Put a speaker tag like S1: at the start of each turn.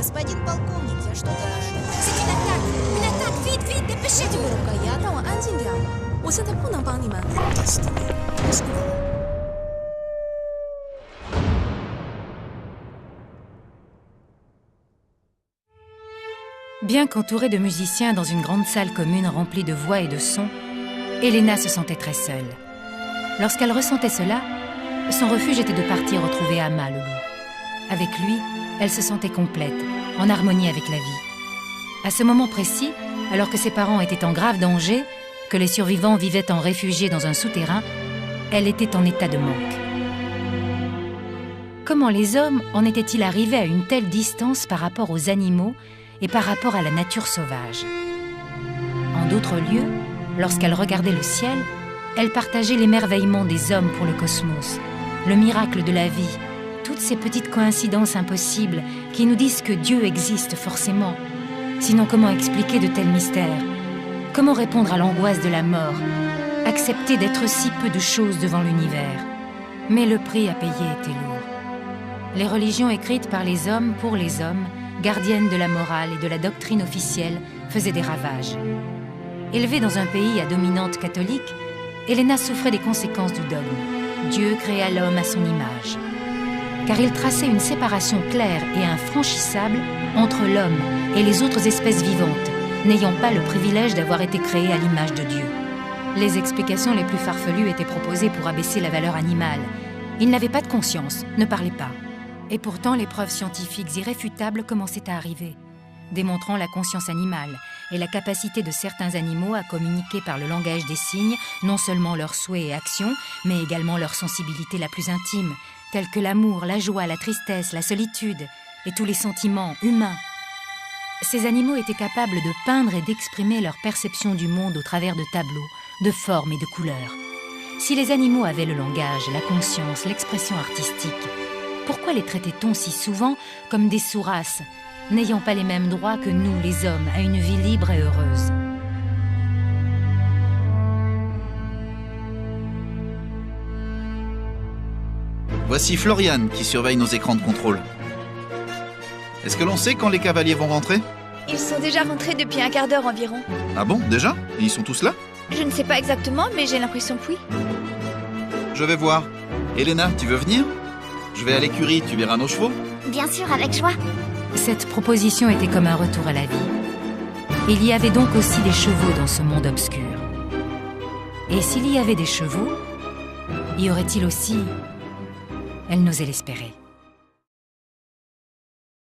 S1: Господин полковник, я что-то нашел.
S2: C'est une attaque! Une attaque! Vite, vite, dépêchez-vous!
S3: 我呀，但我安静点儿，我现在不能帮你们。
S4: Bien qu'entourée de musiciens dans une grande salle commune remplie de voix et de sons, Elena se sentait très seule. Lorsqu'elle ressentait cela, son refuge était de partir retrouver Ama, le loup. Avec lui, elle se sentait complète, en harmonie avec la vie. À ce moment précis, alors que ses parents étaient en grave danger, que les survivants vivaient en réfugiés dans un souterrain, elle était en état de manque. Comment les hommes en étaient-ils arrivés à une telle distance par rapport aux animaux et par rapport à la nature sauvage? En d'autres lieux, lorsqu'elle regardait le ciel, elle partageait l'émerveillement des hommes pour le cosmos, le miracle de la vie, toutes ces petites coïncidences impossibles qui nous disent que Dieu existe forcément. Sinon, comment expliquer de tels mystères? Comment répondre à l'angoisse de la mort? Accepter d'être si peu de choses devant l'univers? Mais le prix à payer était lourd. Les religions écrites par les hommes pour les hommes, gardiennes de la morale et de la doctrine officielle, faisaient des ravages. Élevée dans un pays à dominante catholique, Elena souffrait des conséquences du dogme. Dieu créa l'homme à son image. Car il traçait une séparation claire et infranchissable entre l'homme et les autres espèces vivantes, n'ayant pas le privilège d'avoir été créées à l'image de Dieu. Les explications les plus farfelues étaient proposées pour abaisser la valeur animale. Il n'avait pas de conscience, ne parlait pas. Et pourtant, les preuves scientifiques irréfutables commençaient à arriver, démontrant la conscience animale et la capacité de certains animaux à communiquer par le langage des signes non seulement leurs souhaits et actions, mais également leur sensibilité la plus intime, tels que l'amour, la joie, la tristesse, la solitude et tous les sentiments humains. Ces animaux étaient capables de peindre et d'exprimer leur perception du monde au travers de tableaux, de formes et de couleurs. Si les animaux avaient le langage, la conscience, l'expression artistique, pourquoi les traitait-on si souvent comme des sous-races, n'ayant pas les mêmes droits que nous, les hommes, à une vie libre et heureuse?
S5: Voici Floriane qui surveille nos écrans de contrôle. Est-ce que l'on sait quand les cavaliers vont rentrer?
S2: Ils sont déjà rentrés depuis un quart d'heure environ.
S5: Ah bon, déjà? Et ils sont tous là?
S2: Je ne sais pas exactement, mais j'ai l'impression que oui.
S5: Je vais voir. Elena, tu veux venir? Je vais à l'écurie, tu verras nos chevaux?
S6: Bien sûr, avec joie.
S4: Cette proposition était comme un retour à la vie. Il y avait donc aussi des chevaux dans ce monde obscur. Et s'il y avait des chevaux, y aurait-il aussi... Elle n'osait l'espérer.